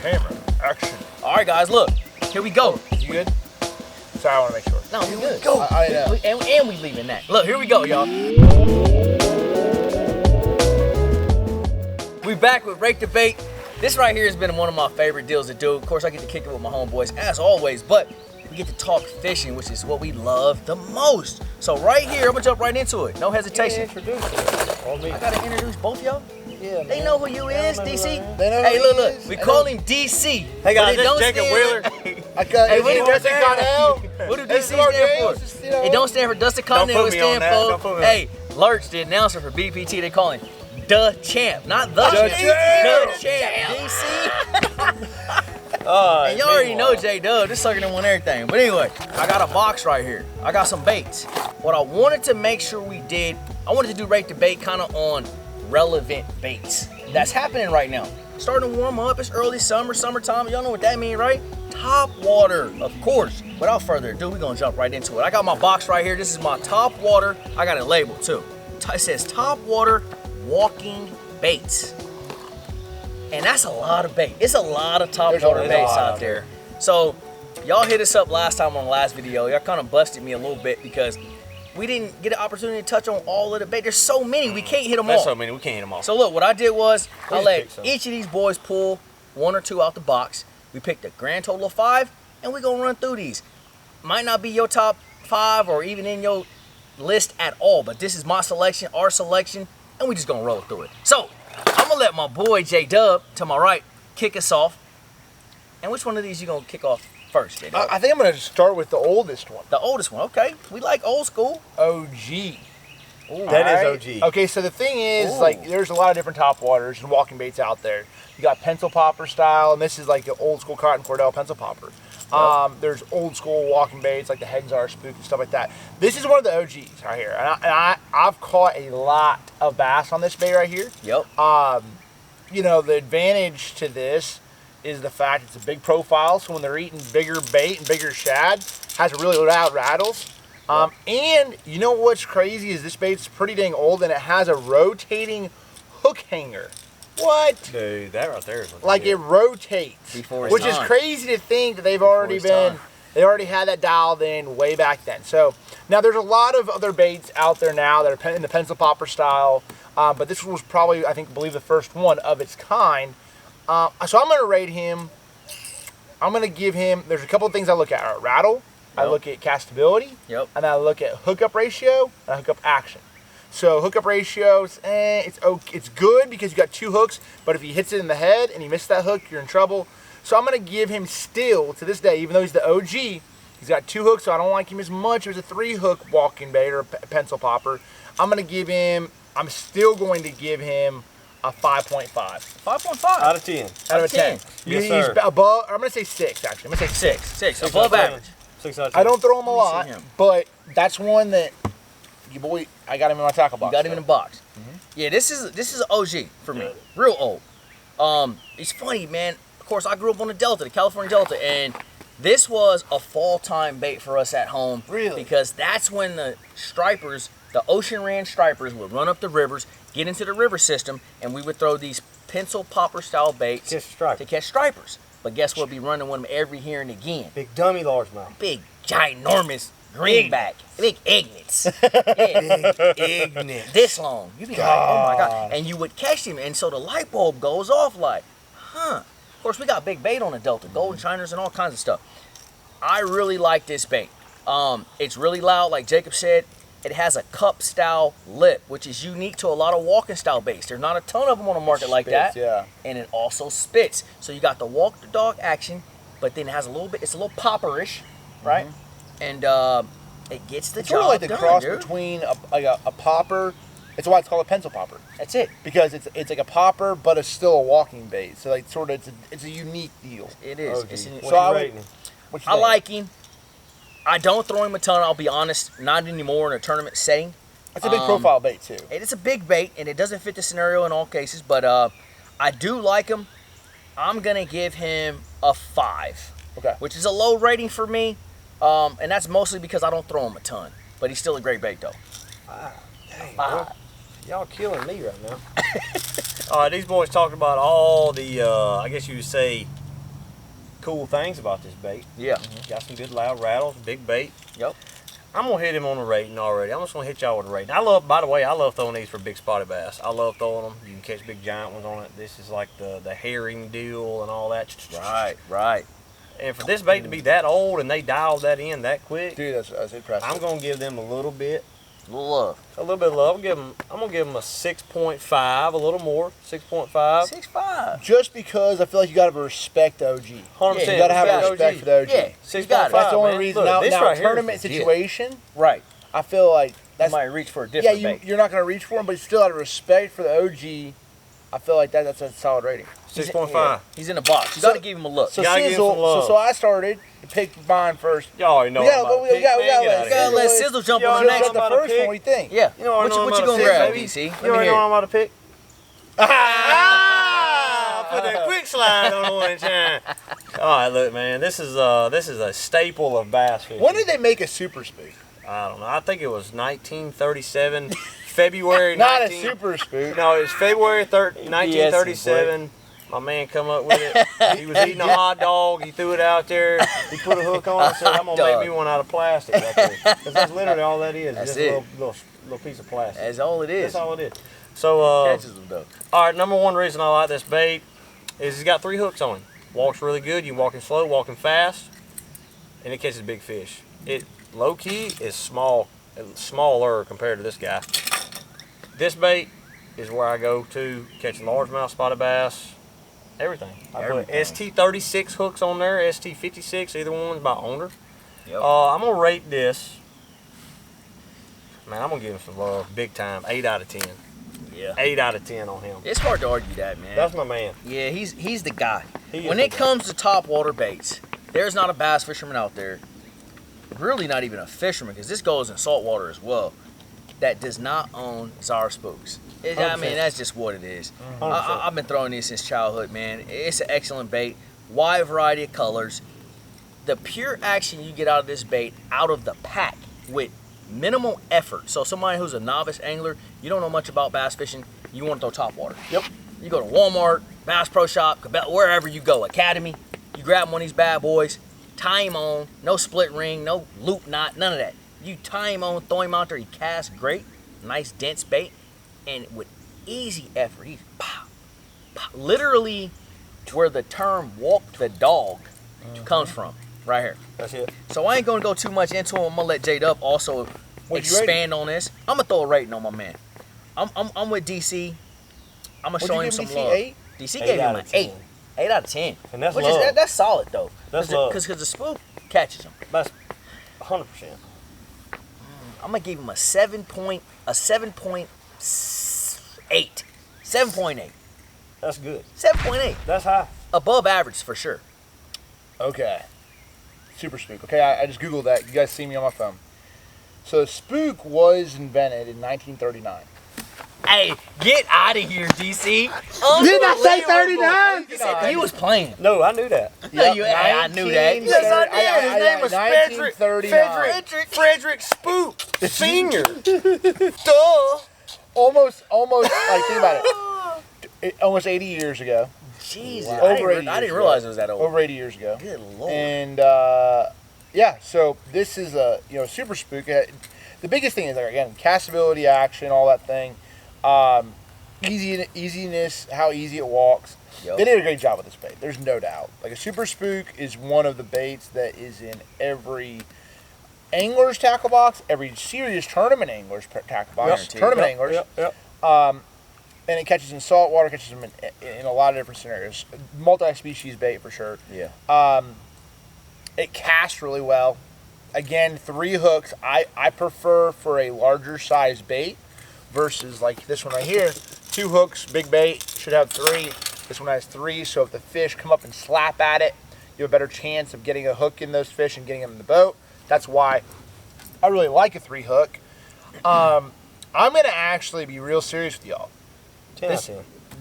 Camera, action. All right, guys, look. Here we go. You good? Sorry, I want to make sure. No, we good. Go. And we leaving that. Look, here we go, y'all. We back with Rake the Bait. This right here has been one of my favorite deals to do. Of course, I get to kick it with my homeboys as always, but we get to talk fishing, which is what we love the most. So right here, I'm gonna jump right into it. No hesitation. Introduce it. I gotta introduce both y'all. Yeah, They know who you is, DC. They know Hey, who look, he is. we call him DC. Hey guys, but it this is Jacob Wheeler. Hey, what do Dustin Cordell? What do DC stand for? It don't stand for Dustin Continental. It stand for, hey, Lurch, the announcer for BPT. They call him the champ, not the champ. The champ. DC. And you already know J-Dub. This sucker done won everything. But anyway, I got a box right here. I got some baits. What I wanted to make sure we did, I wanted to do Rake the Bait kind of on relevant baits. That's happening right now. Starting to warm up. It's early summer, summertime. Y'all know what that means, right? Top water, of course. Without further ado, we're gonna jump right into it. I got my box right here. This is my top water. I got it labeled too. It says top water walking baits. And that's a lot of bait. It's a lot of top water baits out there. So y'all hit us up last time on the last video. Y'all kind of busted me a little bit because we didn't get an opportunity to touch on all of the bait. There's so many, we can't hit them all. There's so many, we can't hit them all. So look, what I did was I let each of these boys pull one or two out the box. We picked a grand total of 5, and we're gonna run through these. Might not be your top 5 or even in your list at all, but this is my selection, our selection, and we just gonna roll through it. So I'm gonna let my boy J-Dub to my right kick us off. And which one of these you gonna kick off first, J-Dub? I think I'm going to start with the oldest one. The oldest one, okay. We like old school. OG. Ooh, That is OG. Okay, so the thing is, like, there's a lot of different top waters and walking baits out there. You got pencil popper style, and this is like the old school cotton Cordell pencil popper. There's old school walking baits like the Heddons are, Spook, and stuff like that. This is one of the OGs right here, and I've caught a lot of bass on this bait right here. Yep. You know, the advantage to this is the fact it's a big profile, so when they're eating bigger bait and bigger shad, has really loud rattles. And you know what's crazy is this bait's pretty dang old, and it has a rotating hook hanger. What? Dude, that right there is like it rotates, which is crazy to think that they already had that dialed in way back then. So now there's a lot of other baits out there now that are in the pencil popper style, but this one was probably, I believe the first one of its kind. So I'm going to rate him. I'm going to give him, there's a couple of things I look at. All right, rattle, I look at castability, and I look at hookup ratio, and hookup action. So hookup ratios, it's good because you got 2 hooks, but if he hits it in the head and you miss that hook, you're in trouble. So I'm going to give him still, to this day, even though he's the OG, he's got 2 hooks, so I don't like him as much as a 3-hook walking bait or a pencil popper. I'm still going to give him a 5.5. 5.5? Out of 10. Out of 10. Yes, sir. He's above, I'm going to say 6, actually. I'm going to say 6. 6, above average. 6 out of 10. I don't throw him a lot, but that's one that, your boy, I got him in my tackle box. You got him in a box. Yeah, this is an OG for me. Real old. It's funny, man. Of course, I grew up on the Delta, the California Delta, and this was a fall time bait for us at home. Really? Because that's when the stripers, the ocean ran stripers, would run up the rivers, get into the river system, and we would throw these pencil popper style baits to catch stripers. But guess what? Be running with them every here and again. Big dummy largemouth. Big, ginormous greenback. Big ignits. Big ignits. This long. You'd be like, oh my God. And you would catch him, and so the light bulb goes off like, huh. Of course, we got big bait on the Delta, golden shiners and all kinds of stuff. I really like this bait. It's really loud, like Jacob said. It has a cup style lip, which is unique to a lot of walking style baits. There's not a ton of them on the market like that. Yeah. And it also spits. So you got the walk the dog action, but then it has a little bit, it's a little popperish, right? And it gets the job done. It's sort of like the cross between a popper. It's why it's called a pencil popper. That's it. Because it's like a popper, but it's still a walking bait. So like sort of it's a unique deal. It is. I like him. I don't throw him a ton, I'll be honest, not anymore in a tournament setting. It's a big profile bait too. It's a big bait, and it doesn't fit the scenario in all cases, but I do like him. I'm going to give him a 5, which is a low rating for me, and that's mostly because I don't throw him a ton, but he's still a great bait, though. Dang, y'all killing me right now. These boys talked about all the, I guess you would say, cool things about this bait. Yeah. Got some good loud rattles, big bait. Yep. I'm gonna hit him on the rating already. I'm just gonna hit y'all with a rating. By the way, I love throwing these for big spotted bass. I love throwing them. You can catch big giant ones on it. This is like the herring deal and all that. Right. And for this bait to be that old and they dialed that in that quick, dude, that's impressive. I'm gonna give them a little bit. A little love. A little bit of love. I'm gonna give them a 6.5, a little more. 6.5. 6.5. Just because I feel like you gotta respect the OG. 100%. You gotta have a respect for the OG. Yeah. 6.5. That's the only man. reason. Look, Now right tournament here is situation, Right. I feel like You that's might reach for a different bait. you're not gonna reach for him, but you still out of respect for the OG. I feel like that's a solid rating. 6.5. He's in the box. You got to give him a look. So gotta give him some love. so I started to pick mine first. Y'all already know. We gotta let Sizzle jump on the next the one. first one. What do you think? Yeah. You know what you gonna pick, grab, baby? DC? You already know I'm about to pick. Put that quick slide on one time. All right, look, man. This is a staple of bass fishing. When did they make a super spook? I don't know. I think it was 1937, February. Not a super spook. No, it was February 1937. My man come up with it. He was eating a hot dog. He threw it out there. He put a hook on it and said, I'm going to make me one out of plastic right there. Because that's literally all that is. That's just it. a little piece of plastic. That's all it is. That's all it is. So, Catches them, though. all right, number one reason I like this bait is he's got 3 hooks on him. Walks really good. You can walk him slow, walking fast, and it catches big fish. It low key is smaller compared to this guy. This bait is where I go to catch largemouth spotted bass, everything. I put ST36 hooks on there, ST56, either one's by owner. Yep. I'm gonna rate this. Man, I'm gonna give him some love, big time. 8 out of 10. Yeah. 8 out of 10 on him. It's hard to argue that, man. That's my man. Yeah, he's the guy. He When is it the comes to top water baits, there's not a bass fisherman out there, really not even a fisherman, because this goes in saltwater as well, that does not own Zara Spooks. I mean, that's just what it is. I've been throwing these since childhood, man. It's an excellent bait, wide variety of colors. The pure action you get out of this bait, out of the pack, with minimal effort. So somebody who's a novice angler, you don't know much about bass fishing, you want to throw top water. Yep. You go to Walmart, Bass Pro Shop, Cabell, wherever you go, Academy, you grab one of these bad boys, tie him on, no split ring, no loop knot, none of that. You tie him on, throw him out there, he casts great, nice dense bait, and with easy effort, he's pow, pow, literally where the term walk the dog comes from, right here. That's it. So I ain't gonna go too much into him. I'm gonna let J-Dub also expand on this. I'm gonna throw a rating on my man. I'm with DC. I'm gonna show him some love. DC gave him an 8. 8 out of 10. And that's Which love. is that's solid though. That's love. Because the spook catches him. That's 100%. I'm gonna give him a 7.8. 7.8. That's good. 7.8. That's high. Above average for sure. Okay. Super spook. Okay, I just Googled that. You guys see me on my phone. So spook was invented in 1939. Hey, get out of here, DC. Did I say 39? He was playing. No, I knew that. I knew that. Yes, I did. His name was 1939. Frederick Spook Senior. Duh. Almost like think about it. Almost 80 years ago. Jesus, Wow. I didn't realize it was that old. Over 80 years ago. Good Lord. And yeah, so this is a super spook. The biggest thing is again castability, action, all that thing. Easiness, how easy it walks. Yep. They did a great job with this bait. There's no doubt. Like a super spook is one of the baits that is in every angler's tackle box, every serious tournament angler's tackle box. Tournament anglers. Yep. And it catches in salt water, catches them in a lot of different scenarios. Multi-species bait for sure. Yeah. It casts really well. Again, 3 hooks. I prefer for a larger size bait versus like this one right here. 2 hooks, big bait, should have 3. This one has 3, so if the fish come up and slap at it, you have a better chance of getting a hook in those fish and getting them in the boat. That's why I really like a 3 hook. I'm going to actually be real serious with y'all.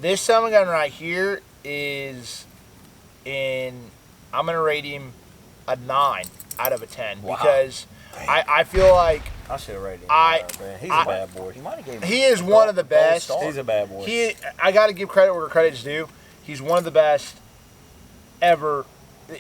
This salmon gun right here is I'm going to rate him a 9 out of a 10 because I feel like I should have rated him higher, man. He's a bad boy. He is one of the best. He's a bad boy. I got to give credit where credit's due. He's one of the best ever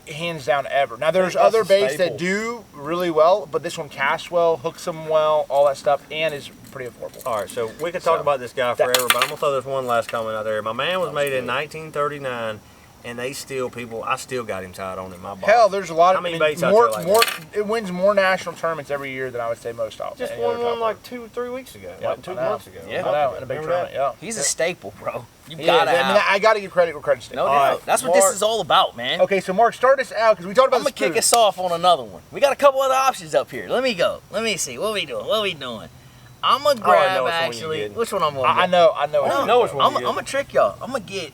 hands down ever. Now there's other baits that do really well, but this one casts well, hooks them well, all that stuff, and is pretty affordable. All right, so we could talk about this guy forever, but I'm gonna throw this one last comment out there. My man was made in 1939, and I still got him tied on in my box. Hell, there's a lot of baits out there like that? It wins more national tournaments every year than I would say most of. Just won one like 2-3 weeks ago, like 2 months ago. Yeah, I know, in a big tournament. Yeah, he's a staple, bro. You gotta. I gotta give credit where credit's due. No doubt. That's what this is all about, man. Okay, so Mark, start us out because we talked about. I'm gonna kick us off on another one. We got a couple other options up here. Let me go. Let me see. What we doing? I'm gonna grab actually. Which one I'm gonna? I know. Which one? I'm gonna trick y'all. I'm gonna get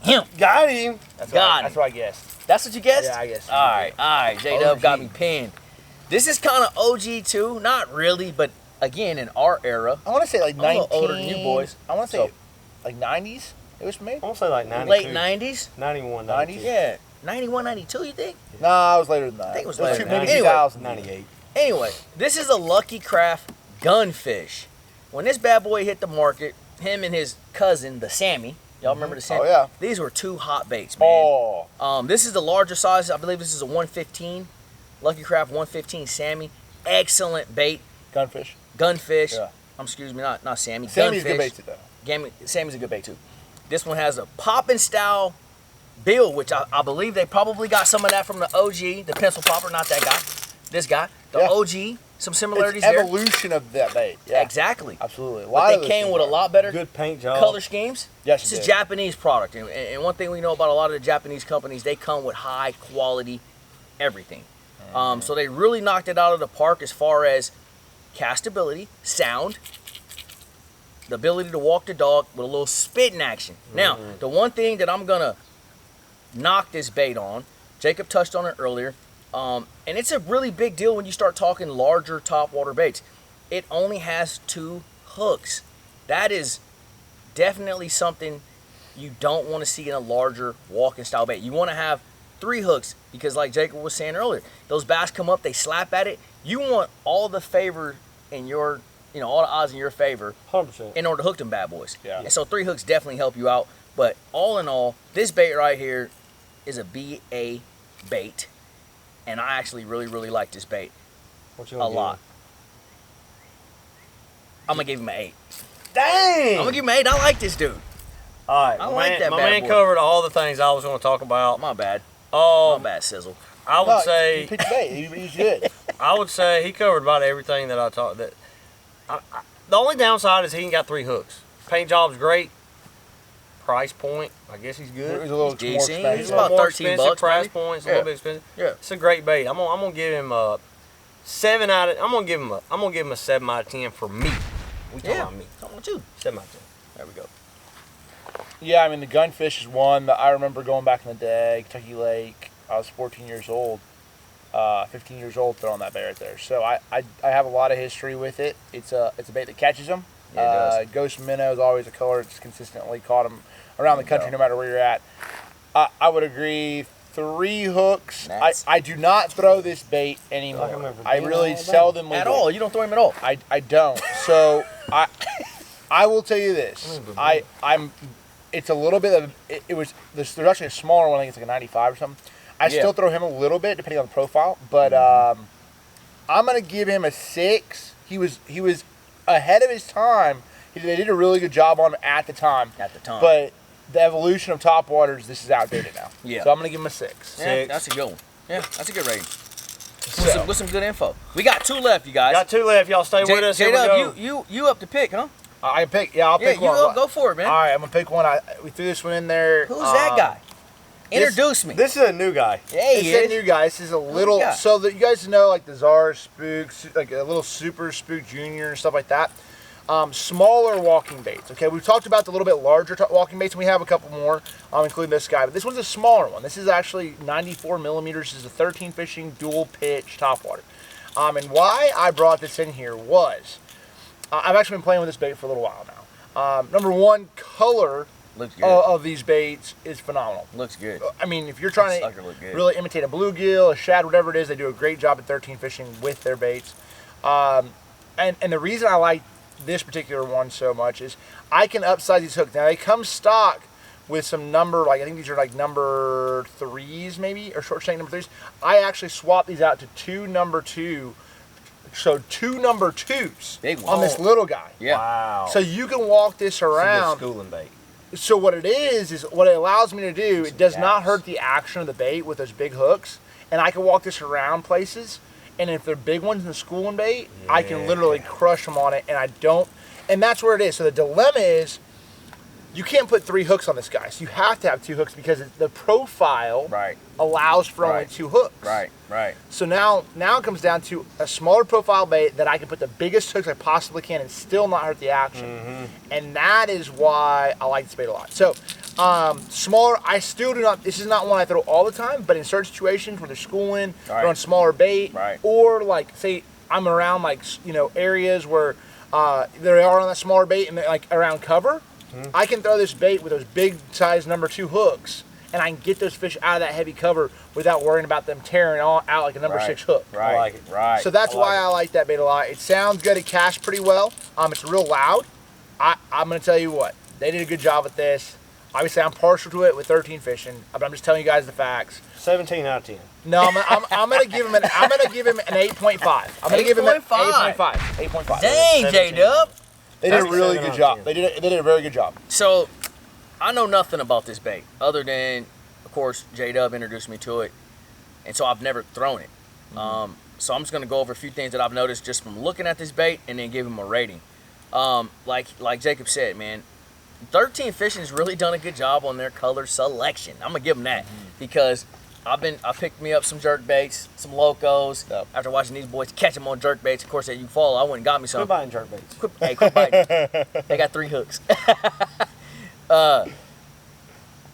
him. Got him. That's what I guessed. That's what you guessed? Yeah, I guessed. All right. J-Dub got me pinned. This is kind of OG too. Not really, but again, in our era. I want to say like 19. I'm a little older than you boys. I want to say like 90s. It was made. I want to say like 92. Late 90s? 91, 90s? Yeah. 91, 92, you think? Nah, it was later than that. I think it was later. Maybe Anyway. 2098. Anyway, this is a Lucky Craft Gunfish. When this bad boy hit the market, him and his cousin, the Sammy, y'all remember the Sammy? Oh, yeah. These were 2 hot baits, man. Oh. This is the larger size. I believe this is a 115. Lucky Craft 115 Sammy. Excellent bait. Gunfish. Yeah. Excuse me, not Sammy. Sammy's Gunfish. a good bait too, though. Sammy's a good bait too. This one has a popping style bill, which I believe they probably got some of that from the OG, the pencil popper, not that guy. This guy, the OG, some similarities it's there. evolution of that bait. Yeah. Exactly. Absolutely. But they came with a lot better good paint job, color schemes. Yes, this is Japanese product, and one thing we know about a lot of the Japanese companies, they come with high quality everything. So they really knocked it out of the park as far as castability, sound, the ability to walk the dog with a little spitting action. Now, the one thing that I'm gonna knock this bait on, Jacob touched on it earlier, and it's a really big deal when you start talking larger topwater baits. It only has 2 hooks. That is definitely something you don't want to see in a larger walking style bait. You want to have 3 hooks because, like Jacob was saying earlier, those bass come up, they slap at it. You want all the favor in your, all the odds in your favor 100%. in order to hook them bad boys. Yeah. And so 3 hooks definitely help you out. But all in all, this bait right here is a BA bait. And I actually really, really like this bait a lot. I'm going to give him an 8. Dang! I'm going to give him an 8. I like this dude. All right. I like that my bad man boy. covered all the things I was going to talk about. My bad. My bad, Sizzle. I would say... He picked the bait. He's good. I would say he covered about everything that I talked. The only downside is he ain't got 3 hooks. Paint job's great. Price point, I guess he's good. He's a little more decent. expensive. He's about more 13 expensive. bucks, Price maybe. point's a little bit expensive. Yeah. It's a great bait. I'm gonna give him a 7 out of. I'm gonna give him a 7 out of 10 for me. We talking about me. Talking about you. 7 out of 10. There we go. Yeah, I mean, the Gunfish is one that I remember going back in the day, Kentucky Lake. I was 14 years old, 15 years old throwing that bait right there. So I have a lot of history with it. It's a bait that catches them. Yeah, it does. Ghost minnow is always a color that's consistently caught them around the country, no matter where you're at. I would agree. 3 hooks. I do not throw this bait anymore. I really seldom at all. You don't throw him at all. I don't. So I will tell you this. I'm. It's a little bit of. There's actually a smaller one. I think it's like a 95 or something. I still throw him a little bit depending on the profile, but I'm gonna give him a 6. He was ahead of his time. They did a really good job on him at the time. But the evolution of topwaters, this is outdated now. Yeah. So I'm gonna give him a 6. Yeah, that's a good one. Yeah, that's a good rating. With some good info. We got 2 left, you guys. Got 2 left. Y'all stay with us. J-Dub, you up to pick, huh? I pick. Yeah, I'll pick one. Yeah, go for it, man. All right, I'm gonna pick one. We threw this one in there. Who's that guy? Introduce me. This is a new guy. Yeah, he is. A new guy. This is a little. So that you guys know, like the Czar Spook, like a little Super Spook Junior and stuff like that. Smaller walking baits. Okay, we've talked about the little bit larger walking baits, and we have a couple more, including this guy. But this one's a smaller one. This is actually 94 millimeters. This is a 13 fishing dual pitch topwater. And why I brought this in here was, I've actually been playing with this bait for a little while now. Number one, color of these baits is phenomenal. Looks good. I mean, if you're trying to really imitate a bluegill, a shad, whatever it is, they do a great job at 13 fishing with their baits. And the reason I like this particular one so much is I can upsize these hooks. Now they come stock with some number, I think these are like number 3s maybe, or short shank number 3s. I actually swapped these out to 2 number 2. So 2 number 2s on this little guy. Yeah. Wow. So you can walk this around. Schooling bait. So what it is what it allows me to do, it does not hurt the action of the bait with those big hooks. And I can walk this around places. And if they're big ones in the schooling bait, I can literally crush them on it. And that's where it is. So the dilemma is, you can't put 3 hooks on this guy. So you have to have 2 hooks because the profile allows for only 2 hooks. Right. So now it comes down to a smaller profile bait that I can put the biggest hooks I possibly can and still not hurt the action. And that is why I like this bait a lot. So smaller, I still do not, this is not one I throw all the time, but in certain situations where they're schooling, they're on smaller bait, or like say I'm around like, areas where they are on that smaller bait and they're like around cover, I can throw this bait with those big size number 2 hooks, and I can get those fish out of that heavy cover without worrying about them tearing out like a number 6 hook. I like it. Right. So that's why I like that bait a lot. It sounds good. It casts pretty well. It's real loud. I'm going to tell you what. They did a good job with this. Obviously, I'm partial to it with 13 fishing, but I'm just telling you guys the facts. 17 out of 10. No, I'm going to give him an 8.5. I'm going to give him an 8.5. 8.5. Dang, J-Dub. They did a really good job. They did a very good job. So, I know nothing about this bait other than, of course, J-Dub introduced me to it, and so I've never thrown it. So I'm just going to go over a few things that I've noticed just from looking at this bait and then give him a rating. Like Jacob said, man, 13 Fishing has really done a good job on their color selection. I'm going to give them that because I picked me up some jerk baits, some locos. After watching these boys catch them on jerk baits, of course, that you follow, I went and got me some. Quit buying jerk baits. Quit biting. They got 3 hooks.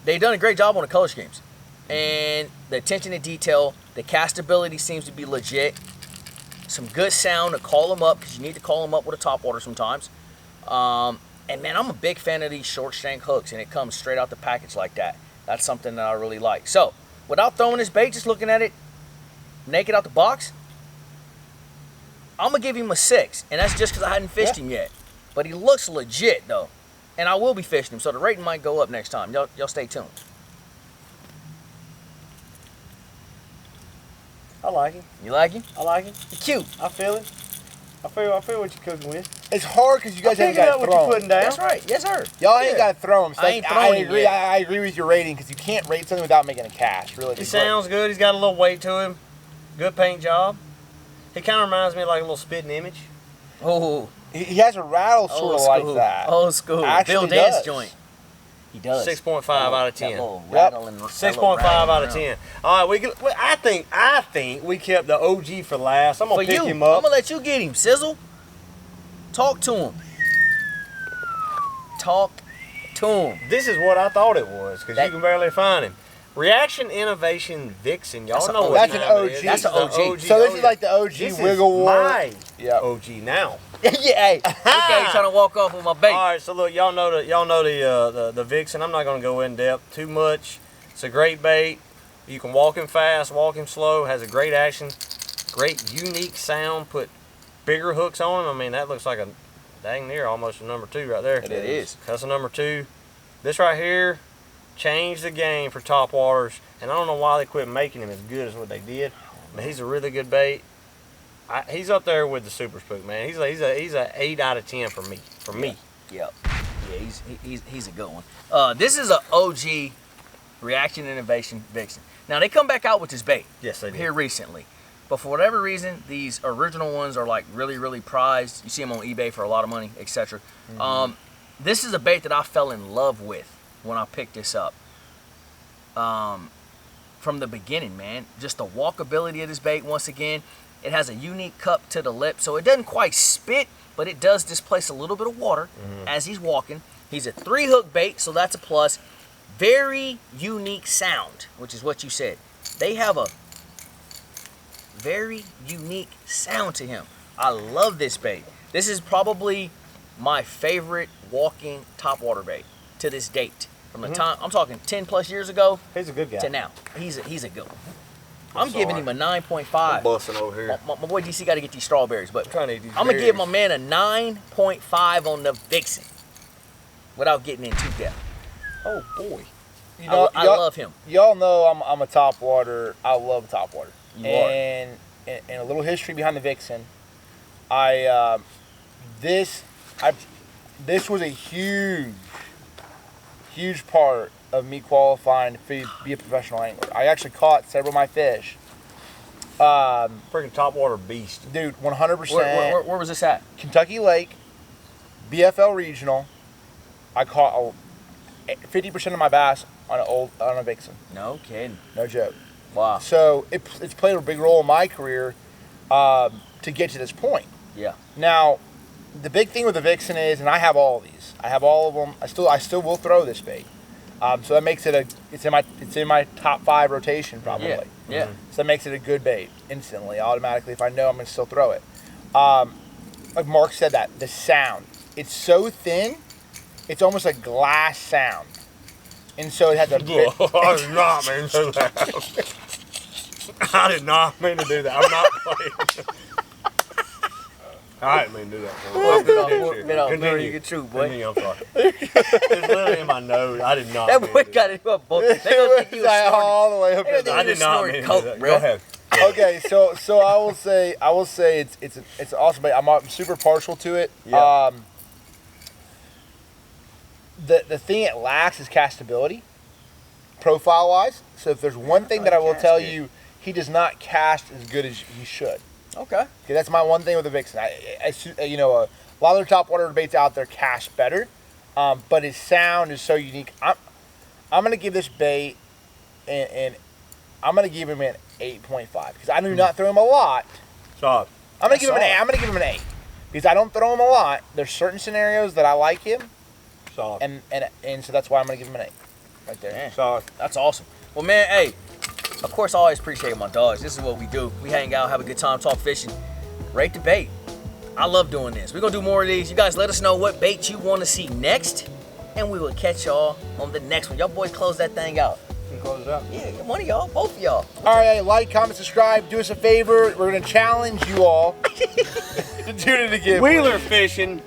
They've done a great job on the color schemes. And the attention to detail, the castability seems to be legit. Some good sound to call them up, because you need to call them up with a top water sometimes. And man, I'm a big fan of these short shank hooks, and it comes straight out the package like that. That's something that I really like. So, without throwing this bait, just looking at it naked out the box, I'm going to give him a 6. And that's just because I hadn't fished him yet. But he looks legit, though. And I will be fishing him, so the rating might go up next time. Y'all stay tuned. I like him. You like him? I like him. He's cute. I feel it. I feel what you're cooking with. It's hard because you guys ain't got to what throw you're putting down. That's right. Yes, sir. Y'all ain't got to throw them. So I ain't throwing him yet. I agree with your rating because you can't rate something without making a cast. Really, He sounds good. He's got a little weight to him. Good paint job. He kind of reminds me of like a little spitting image. Oh. He has a rattle sort of like that. Old school. Actually Bill Dance does. joint. He does. 6.5 out of 10. 6.5 out of 10. All right, I think we kept the OG for last. I'm gonna pick him up. I'm gonna let you get him, Sizzle. Talk to him. Talk to him. This is what I thought it was, because you can barely find him. Reaction Innovation Vixen. Y'all know what that's an OG. That's an OG. So this is like the OG this Wiggle War. My OG now. Yeah, hey. Okay, trying to walk off with my bait. All right, so look, y'all know the Vixen. I'm not gonna go in depth too much. It's a great bait. You can walk him fast, walk him slow. Has a great action, great unique sound. Put bigger hooks on him. I mean, that looks like a dang near almost a number 2 right there. It is. That's a number 2. This right here changed the game for top waters, and I don't know why they quit making him as good as what they did. But he's a really good bait. He's up there with the Super Spook, man. He's a 8 out of 10 for me. Yep. Yeah, he's a good one. This is a OG Reaction Innovation Vixen. Now they come back out with this bait. Yes, they did. Here recently. But for whatever reason, these original ones are like really, really prized. You see them on eBay for a lot of money, etc. This is a bait that I fell in love with when I picked this up. From the beginning, man. Just the walkability of this bait, once again. It has a unique cup to the lip, so it doesn't quite spit, but it does displace a little bit of water as he's walking. He's a 3-hook bait, so that's a plus. Very unique sound, which is what you said. They have a very unique sound to him. I love this bait. This is probably my favorite walking topwater bait to this date. From the time, I'm talking 10 plus years ago. He's a good guy. To now. He's a good one. I'm giving him a 9.5. I'm busting over here. My boy DC got to get these strawberries, but I'm trying to eat these I'm going to give my man a 9.5 on the Vixen without getting in too depth. Oh boy. You know, I love him. Y'all know I'm a top water. I love top water. You are. And a little history behind the Vixen. This was a huge part of me qualifying to be a professional angler. I actually caught several of my fish. Freaking top water beast. Dude, 100%. Where was this at? Kentucky Lake, BFL Regional. I caught 50% of my bass on a Vixen. No kidding. No joke. Wow. So it's played a big role in my career to get to this point. Yeah. Now, the big thing with the Vixen is, and I have all of these. I have all of them. I still will throw this bait. So that makes it it's in my top 5 rotation probably. Yeah. Yeah. So that makes it a good bait instantly, automatically. If I know I'm gonna still throw it. Like Mark said, the sound. It's so thin, it's almost like glass sound. And so it had the. I did not mean to do that. I did not mean to do that. I'm not playing. I didn't mean to do that. Get off, you get true, boy. Continue, I'm sorry. It's literally in my nose. I did not. That boy got it up, boy. They gonna think he was snorting. all the way up. I did not mean to do that. Go ahead. Okay, so I will say it's awesome bait. I'm super partial to it. Yeah. The thing it lacks is castability, profile wise. So if there's one thing that I will tell you, he does not cast as good as he should. Okay. That's my one thing with the Vixen. You know, a lot of the top water baits out there cast better, but his sound is so unique. I'm gonna give this bait, and I'm gonna give him an 8.5 because I do not throw him a lot. Stop. I'm gonna give him an 8. I'm gonna give him an 8 because I don't throw him a lot. There's certain scenarios that I like him. Solid. And so that's why I'm gonna give him an 8 right there. Man, solid. that's awesome. Well, man, hey, of course I always appreciate my dogs. This is what we do. We hang out, have a good time, talk fishing, rate the bait. I love doing this. We're gonna do more of these. You guys let us know what bait you want to see next, and we will catch y'all on the next one. Y'all boys close that thing out. You can close it out. Yeah, one of y'all, both of y'all. All right, like, comment, subscribe. Do us a favor. We're gonna challenge you all to do it again. Wheeler fishing.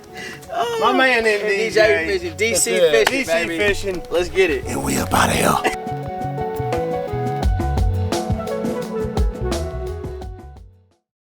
My man in DJ fishing, DC fishing, DC baby. fishing. Let's get it. And we up out of here.